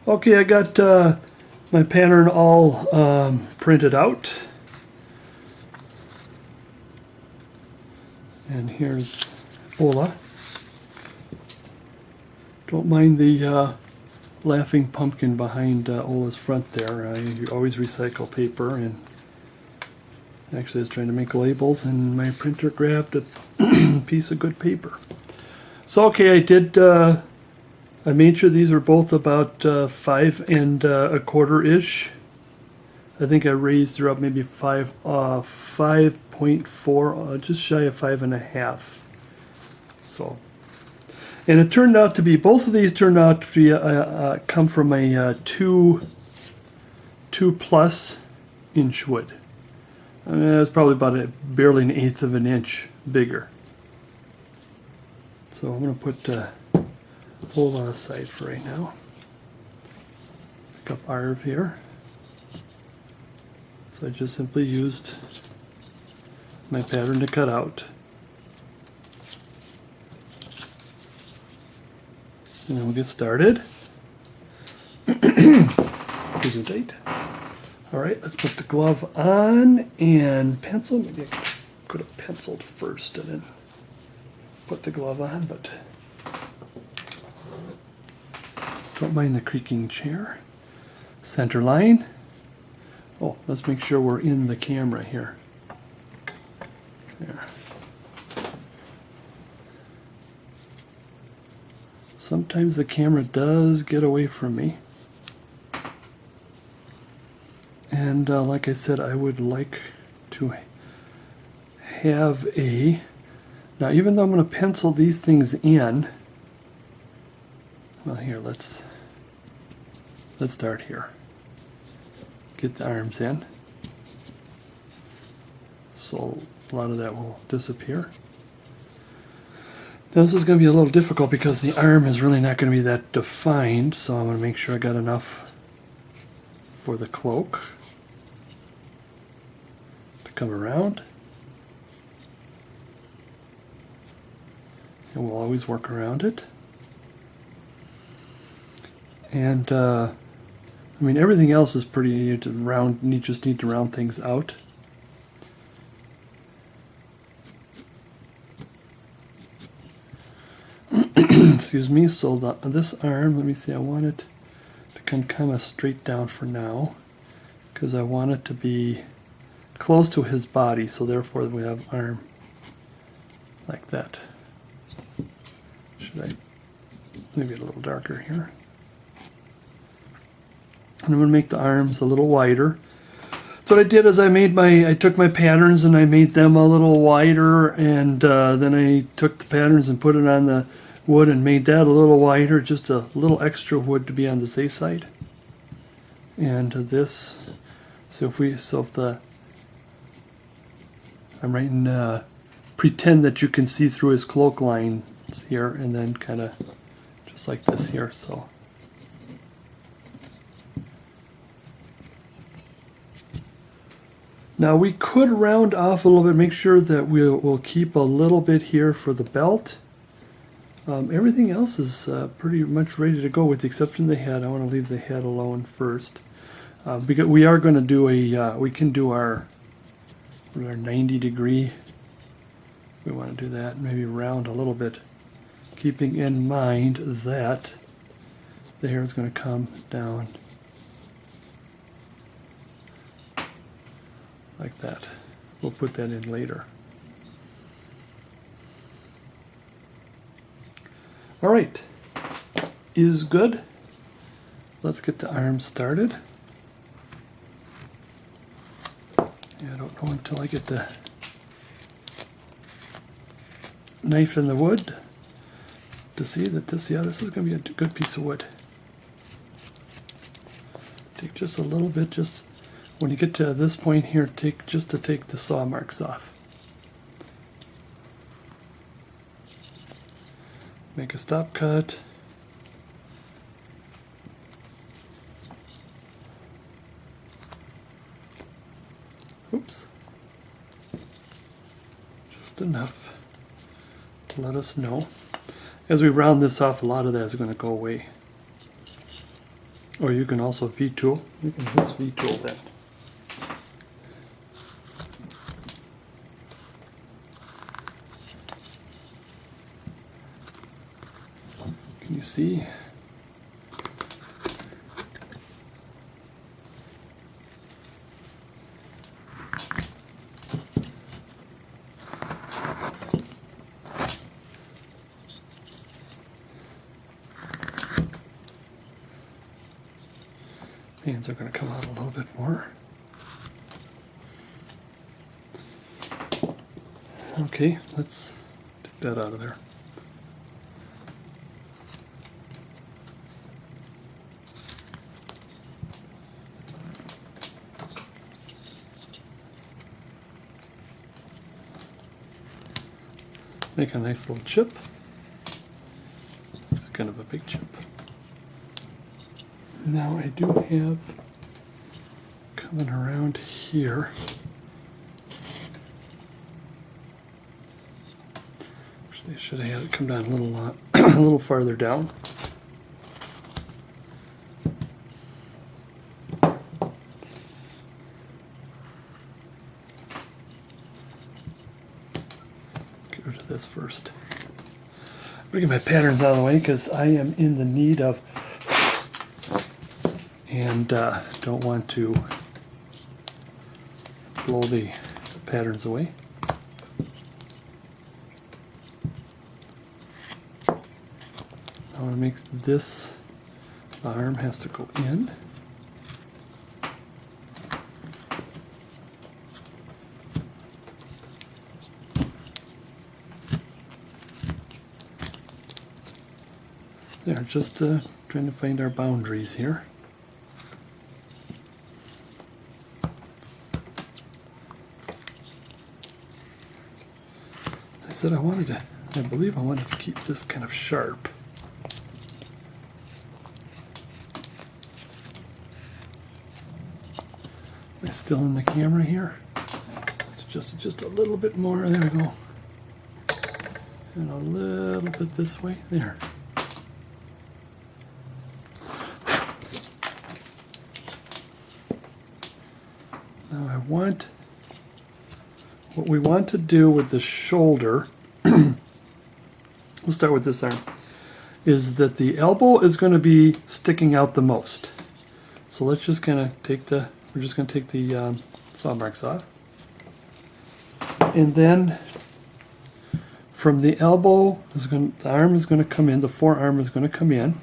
Okay, I got my pattern all printed out. And here's Ola. Don't mind the laughing pumpkin behind Ola's front there. You always recycle paper, and actually I was trying to make labels and my printer grabbed a piece of good paper. So okay, I made sure these are both about 5 1/4-ish. I think I raised her up maybe 5.4, just shy of 5.5. So, and it turned out to be, both of these turned out to be come from a 2+ inch wood. It's probably about barely 1/8 of an inch bigger. So I'm going to put Ola aside for right now. Pick up Arve here. So I just simply used my pattern to cut out. And then we'll get started. Here's the date. All right, let's put the glove on and pencil. Maybe I could have penciled first and then put the glove on, but don't mind the creaking chair. Center line. Oh, let's make sure we're in the camera here. There. Sometimes the camera does get away from me. And like I said, I would like to have a... Now, even though I'm going to pencil these things in, well, here, let's start here. Get the arms in. So a lot of that will disappear. Now, this is going to be a little difficult because the arm is really not going to be that defined, so I'm going to make sure I got enough for the cloak to come around. And we'll always work around it. And I mean, everything else is pretty neat to round. You just need to round things out. Excuse me. So this arm, let me see. I want it to come kind of straight down for now, because I want it to be close to his body. So therefore, we have arm like that. Should I maybe a little darker here? And I'm going to make the arms a little wider. So what I did is I took my patterns and I made them a little wider, and then I took the patterns and put it on the wood and made that a little wider, just a little extra wood to be on the safe side. And this, I'm writing, pretend that you can see through his cloak lines here, and then kind of just like this here. So now we could round off a little bit, make sure that we'll keep a little bit here for the belt. Everything else is pretty much ready to go, with the exception of the head. I want to leave the head alone first, because we are going to do we can do our 90-degree. We want to do that, maybe round a little bit, keeping in mind that the hair is going to come down like that. We'll put that in later. All right, is good. Let's get the arms started. Yeah, I don't know until I get the knife in the wood to see that this is going to be a good piece of wood. Take just a little bit, just when you get to this point here, take the saw marks off. Make a stop cut. Oops. Just enough to let us know. As we round this off, a lot of that is going to go away. Or you can also V-tool. You can hit V-tool then. Can you see? Hands are going to come out a little bit more. Okay, let's take that out of there. Make a nice little chip. It's kind of a big chip. Now I do have coming around here. Actually, I should have had it come down a little a little farther down. Get rid of this first. I'm gonna get my patterns out of the way because I am in the need of and don't want to blow the patterns away. I want to make this arm has to go in. There, just trying to find our boundaries here. I believe I wanted to keep this kind of sharp. Am I still in the camera here? Let's adjust it just a little bit more. There we go. And a little bit this way. There. Now I want, what we want to do with the shoulder, we'll start with this arm, is that the elbow is going to be sticking out the most. So let's just kind of take the, we're just going to take the saw marks off. And then from the elbow, the arm is going to come in, the forearm is going to come in.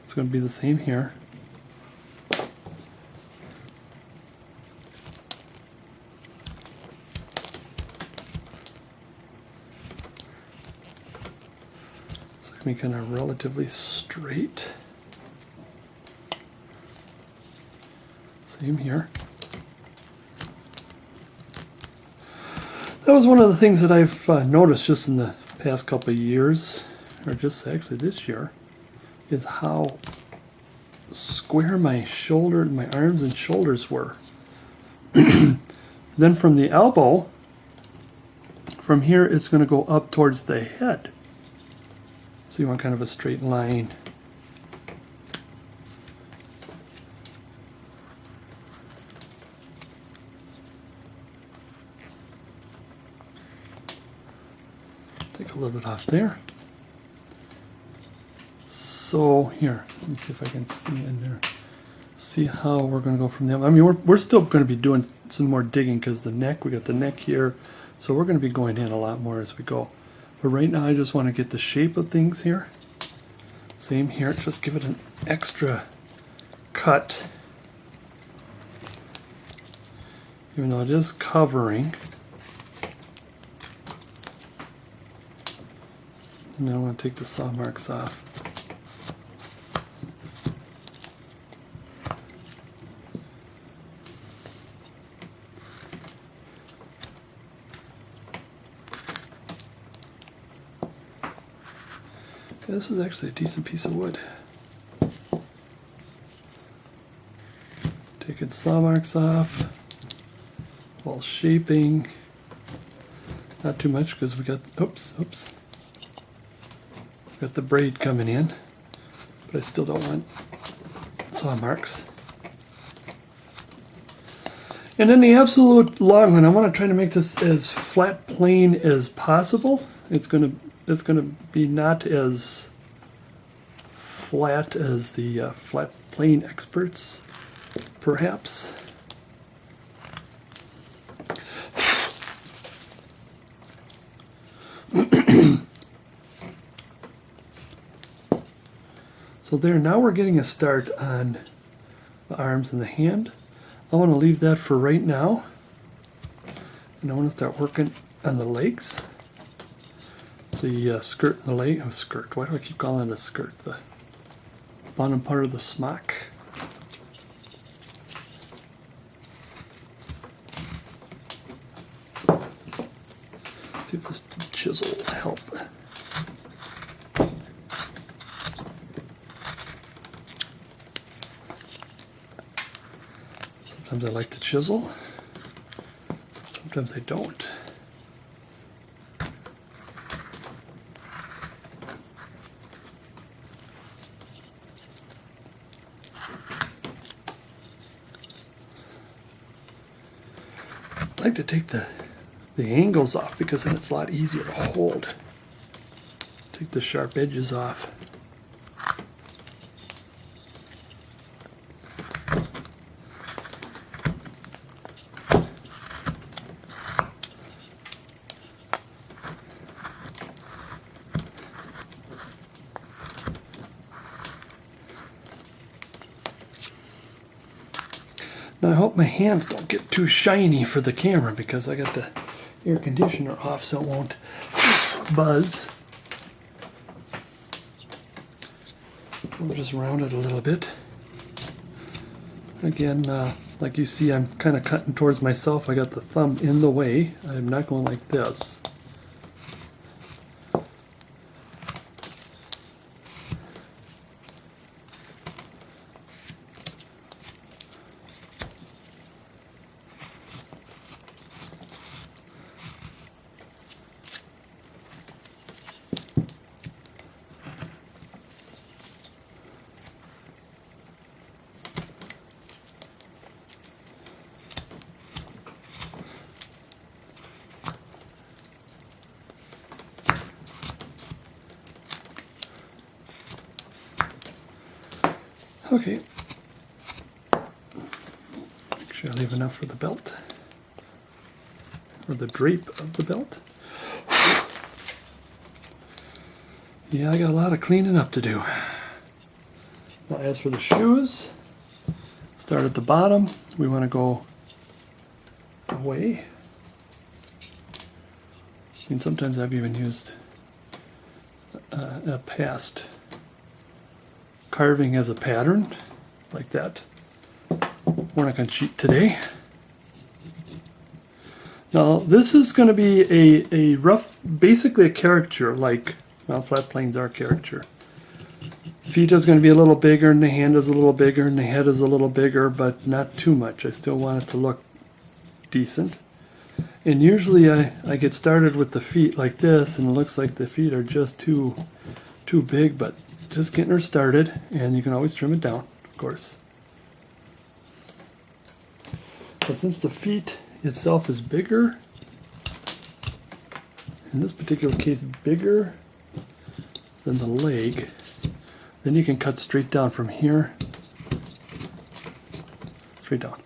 It's going to be the same here. Be kind of relatively straight. Same here. That was one of the things that I've noticed just in the past couple of years, or just actually this year, is how square my arms and shoulders were. Then from the elbow, from here it's going to go up towards the head. So you want kind of a straight line. Take a little bit off there. So here, let me see if I can see in there. See how we're going to go from there. I mean, we're still going to be doing some more digging because the neck, we got the neck here. So we're going to be going in a lot more as we go. But right now I just want to get the shape of things here. Same here, just give it an extra cut. Even though it is covering. Now I want to take the saw marks off. This is actually a decent piece of wood. Taking saw marks off while shaping. Not too much because we got, oops. Got the braid coming in, but I still don't want saw marks. And then the absolute long one, I want to try to make this as flat plane as possible. It's gonna be not as flat as the flat plane experts, perhaps. So there, now we're getting a start on the arms and the hand. I want to leave that for right now. And I want to start working on the legs. The skirt and the leg, skirt, why do I keep calling it a skirt? The bottom part of the smock. Let's see if this chisel will help. Sometimes I like to chisel, sometimes I don't. I like to take the angles off because then it's a lot easier to hold. Take the sharp edges off. Now I hope my hands don't get too shiny for the camera because I got the air conditioner off so it won't buzz. So I'll just round it a little bit. Again, like you see, I'm kind of cutting towards myself. I got the thumb in the way. I'm not going like this. Okay, make sure I leave enough for the belt, or the drape of the belt. Yeah, I got a lot of cleaning up to do. Now as for the shoes, start at the bottom. We want to go away. And sometimes I've even used a past carving as a pattern, like that. We're not going to cheat today. Now this is going to be a rough, basically a caricature, like, well, flat planes are caricature. Feet is going to be a little bigger, and the hand is a little bigger, and the head is a little bigger, but not too much. I still want it to look decent. And usually I get started with the feet like this, and it looks like the feet are just too big, but just getting her started, and you can always trim it down, of course. But since the feet itself is bigger, in this particular case bigger than the leg, then you can cut straight down from here, straight down.